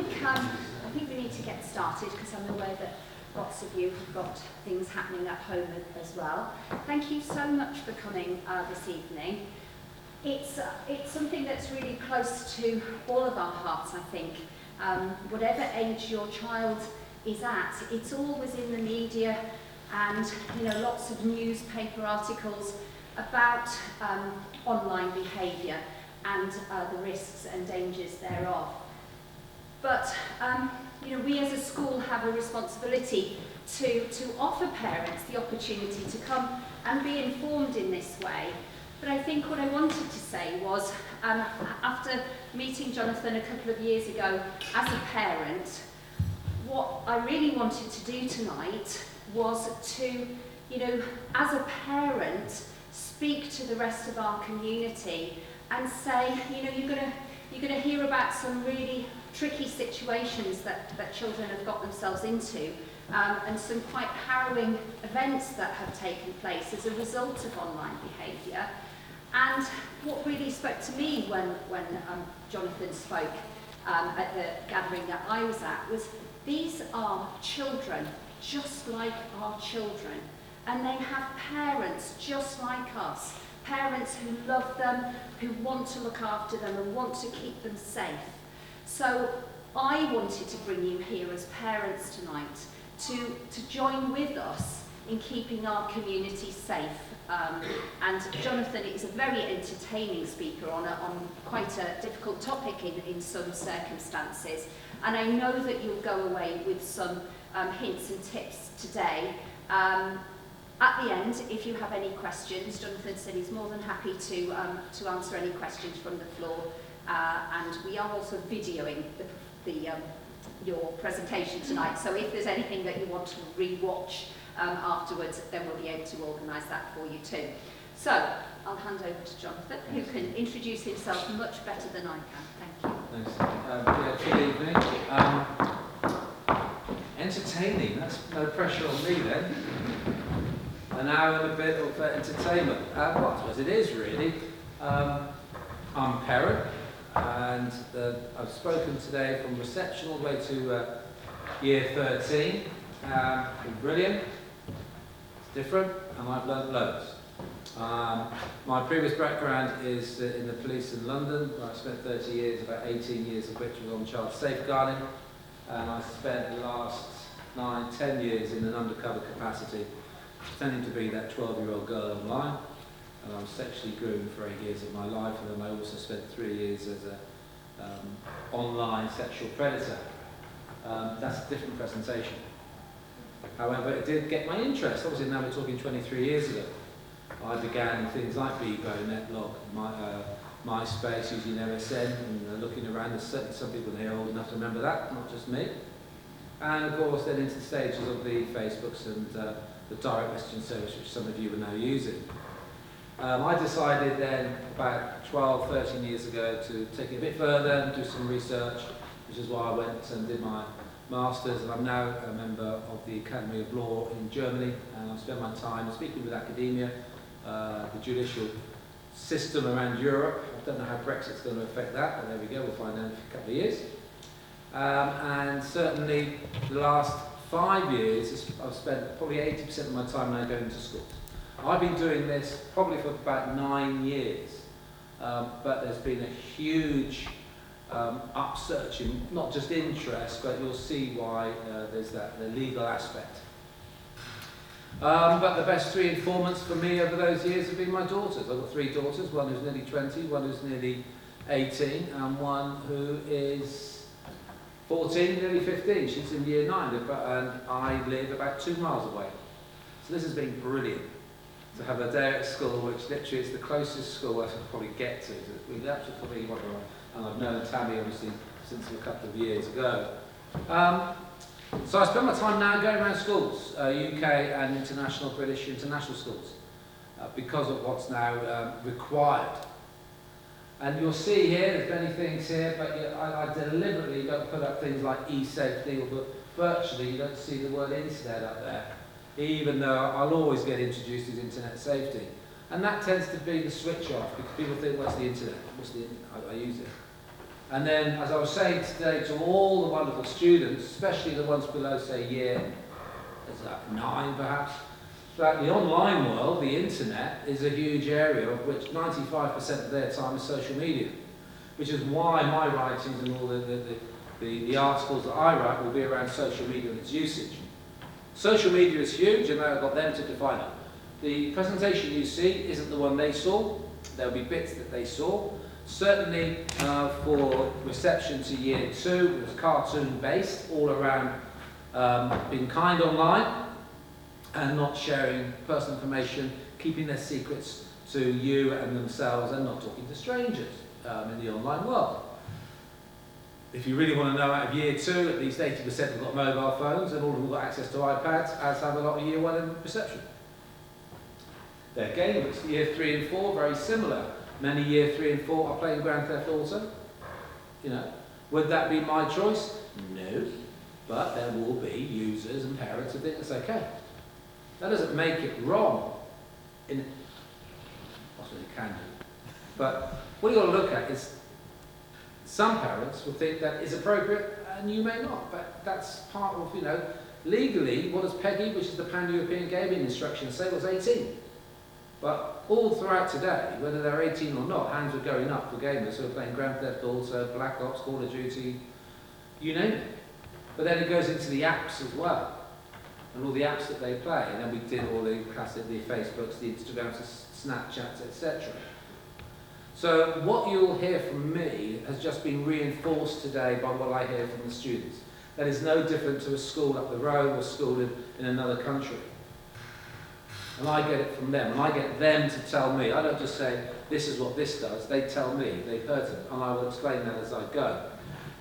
think we need to get started because I'm aware that lots of you have got things happening at home as well. Thank you so much for coming this evening. It's something that's really close to all of our hearts, I think. Whatever age your child is at, it's always in the media and lots of newspaper articles about online behaviour and the risks and dangers thereof. But we as a school have a responsibility to offer parents the opportunity to come and be informed in this way. But I think what I wanted to say was, after meeting Jonathan a couple of years ago as a parent, what I really wanted to do tonight was to, as a parent, speak to the rest of our community and say, you're going to hear about some really tricky situations that children have got themselves into, and some quite harrowing events that have taken place as a result of online behaviour. And what really spoke to me when Jonathan spoke at the gathering that I was at was, these are children just like our children, and they have parents just like us, parents who love them, who want to look after them and want to keep them safe. So I wanted to bring you here as parents tonight to join with us in keeping our community safe. And Jonathan is a very entertaining speaker on quite a difficult topic in some circumstances. And I know that you'll go away with some hints and tips today. At the end, if you have any questions, Jonathan said he's more than happy to answer any questions from the floor. And we are also videoing your presentation tonight. So if there's anything that you want to re-watch afterwards, then we'll be able to organise that for you too. So I'll hand over to Jonathan, who can introduce himself much better than I can. Thank you. Thanks. Good evening. Entertaining, that's no pressure on me then. An hour and a bit of entertainment. Well, I suppose it is really. I'm a parent, and I've spoken today from reception all the way to year 13. It's been brilliant. It's different, and I've learnt loads. My previous background is in the police in London, where I spent 30 years, about 18 years of which was on child safeguarding, and I spent the last 9-10 years in an undercover capacity, pretending to be that 12-year-old girl online, and I was sexually groomed for 8 years of my life, and then I also spent 3 years as an online sexual predator. That's a different presentation. However, it did get my interest. Obviously, now we're talking 23 years ago. I began things like Bebo, Netlog, MySpace, using MSN, and looking around. There's certainly some people here old enough to remember that, not just me. And of course, then into the stages of the Facebooks and the direct messaging service, which some of you are now using. I decided then, about 12, 13 years ago, to take it a bit further and do some research, which is why I went and did my Masters, and I'm now a member of the Academy of Law in Germany, and I've spent my time speaking with academia, the judicial system around Europe. I don't know how Brexit's going to affect that, but there we go, we'll find out in a couple of years. And certainly the last 5 years, I've spent probably 80% of my time now going to schools. I've been doing this probably for about 9 years, but there's been a huge upsurge in not just interest, but you'll see why there's the legal aspect. But the best 3 informants for me over those years have been my daughters. I've got 3 daughters, one who's nearly 20, one who's nearly 18, and one who is 14, nearly 15. She's in year 9, and I live about 2 miles away. So this has been brilliant to have a day at school, which literally is the closest school I could probably get to. We've absolutely wonderful. And I've known Tammy obviously since a couple of years ago. So I spend my time now going around schools, UK and international, British international schools, because of what's now required. And you'll see here, there's many things here, but I deliberately don't put up things like e-safety, but virtually you don't see the word internet up there, even though I'll always get introduced as internet safety. And that tends to be the switch off, because people think, what's the internet? What's the internet? I use it. And then, as I was saying today to all the wonderful students, especially the ones below, say, year 9 perhaps, that the online world, the internet, is a huge area of which 95% of their time is social media, which is why my writings and all the articles that I write will be around social media and its usage. Social media is huge, and I've got them to define it. The presentation you see isn't the one they saw. There'll be bits that they saw. Certainly for reception to year 2, it was cartoon based, all around being kind online and not sharing personal information, keeping their secrets to you and themselves, and not talking to strangers in the online world. If you really want to know, out of year 2, at least 80% have got mobile phones, and all of them have got access to iPads, as have a lot of year 1 in reception. Their gamers, year 3 and 4, very similar. Many year 3 and 4 are playing Grand Theft Auto. You know, would that be my choice? No. But there will be users and parents who think it's okay. That doesn't make it wrong. That's what you can do. But what you've got to look at is some parents will think that is appropriate, and you may not. But that's part of, you know, legally, what does PEGI, which is the Pan-European Gaming Instruction, say was 18? But all throughout today, whether they're 18 or not, hands are going up for gamers who are playing Grand Theft Auto, Black Ops, Call of Duty, you name it. But then it goes into the apps as well, and all the apps that they play. And then we did all the classic, the Facebooks, the Instagrams, the Snapchats, etc. So what you'll hear from me has just been reinforced today by what I hear from the students. That is no different to a school up the road or a school in another country. And I get it from them, and I get them to tell me. I don't just say, this is what this does. They tell me, they've heard it, and I will explain that as I go.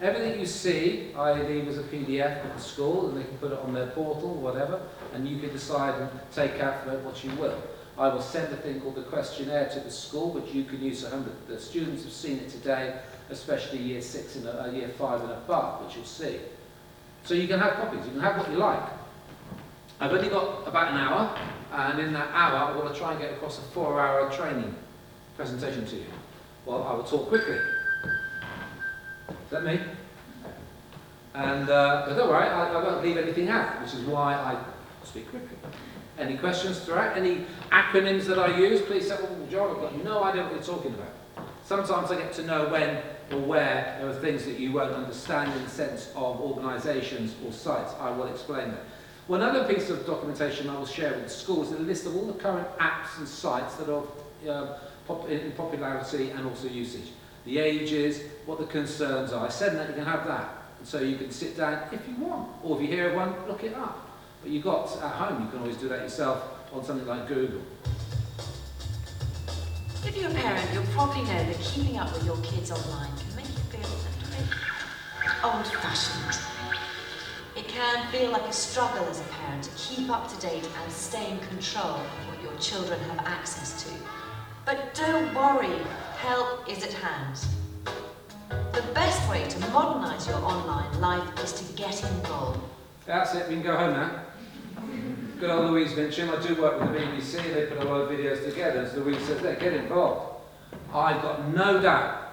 Everything you see, I leave as a PDF at the school, and they can put it on their portal, whatever, and you can decide and take out from it what you will. I will send a thing called the questionnaire to the school, which you can use at home. The students have seen it today, especially year 6 and year 5 and above, which you'll see. So you can have copies, you can have what you like. I've only got about an hour, and in that hour I want to try and get across a 4-hour training presentation to you. Well, I will talk quickly. Is that me? And, but don't worry, I won't leave anything out, which is why I speak quickly. Any questions throughout? Any acronyms that I use? Please say, oh, John, I've got no idea what you're talking about. Sometimes I get to know when or where there are things that you won't understand in the sense of organisations or sites. I will explain that. One other piece of documentation I will share with the school is a list of all the current apps and sites that are in popularity and also usage. The ages, what the concerns are. I said that you can have that. And so you can sit down if you want, or if you hear of one, look it up. But you've got at home, you can always do that yourself on something like Google. If you're a parent, you'll probably know that keeping up with your kids online can make you feel a little bit old-fashioned. It can feel like a struggle as a parent to keep up to date and stay in control of what your children have access to. But don't worry, help is at hand. The best way to modernise your online life is to get involved. That's it, we can go home now. Good old Louise Minchin. I do work with the BBC, they put a lot of videos together. As Louise says there, get involved. I've got no doubt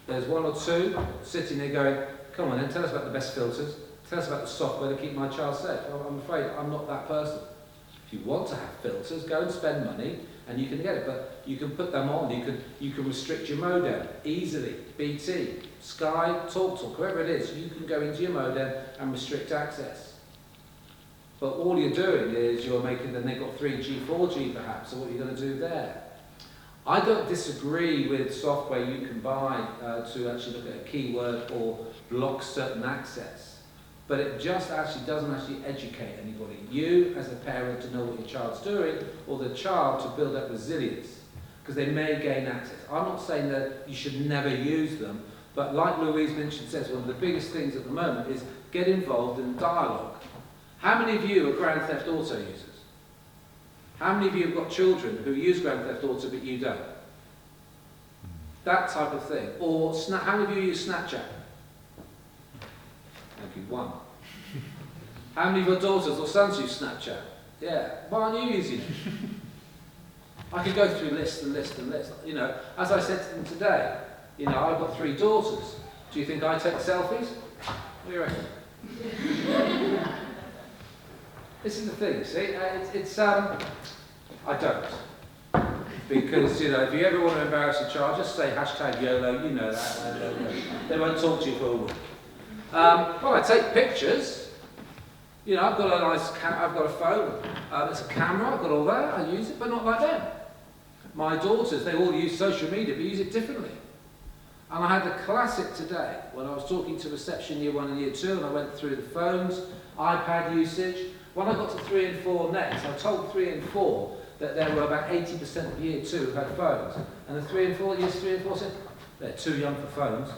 there's one or two sitting there going, come on then, tell us about the best filters. Tell us about the software to keep my child safe. Well, I'm afraid I'm not that person. If you want to have filters, go and spend money and you can get it. But you can put them on. You can restrict your modem easily. BT, Sky, TalkTalk, whoever it is, you can go into your modem and restrict access. But all you're doing is you're making them, they've got 3G, 4G perhaps, so what are you going to do there? I don't disagree with software you can buy to actually look at a keyword or block certain access. But it just actually doesn't actually educate anybody. You, as a parent, to know what your child's doing, or the child to build up resilience, because they may gain access. I'm not saying that you should never use them, but like Louise Minchin says, one of the biggest things at the moment is get involved in dialogue. How many of you are Grand Theft Auto users? How many of you have got children who use Grand Theft Auto but you don't? That type of thing. Or how many of you use Snapchat? Thank you, one. How many of your daughters or sons use Snapchat? Yeah, why aren't you using it? I could go through list and list and list. You know, as I said to them today, you know, I've got 3 daughters. Do you think I take selfies? What do you reckon? This is the thing, see, I don't. Because, you know, if you ever want to embarrass a child, just say hashtag YOLO, you know that. They won't talk to you for a week. Well, I take pictures. You know, I've got a nice I've got a phone. It's a camera, I've got all that, I use it, but not like them. My daughters, they all use social media, but use it differently. And I had the classic today, when I was talking to reception year 1 and year 2, and I went through the phones, iPad usage. When I got to 3 and 4 next, I told 3 and 4 that there were about 80% of year 2 who had phones. And the 3 and 4, years 3 and 4 said, they're too young for phones.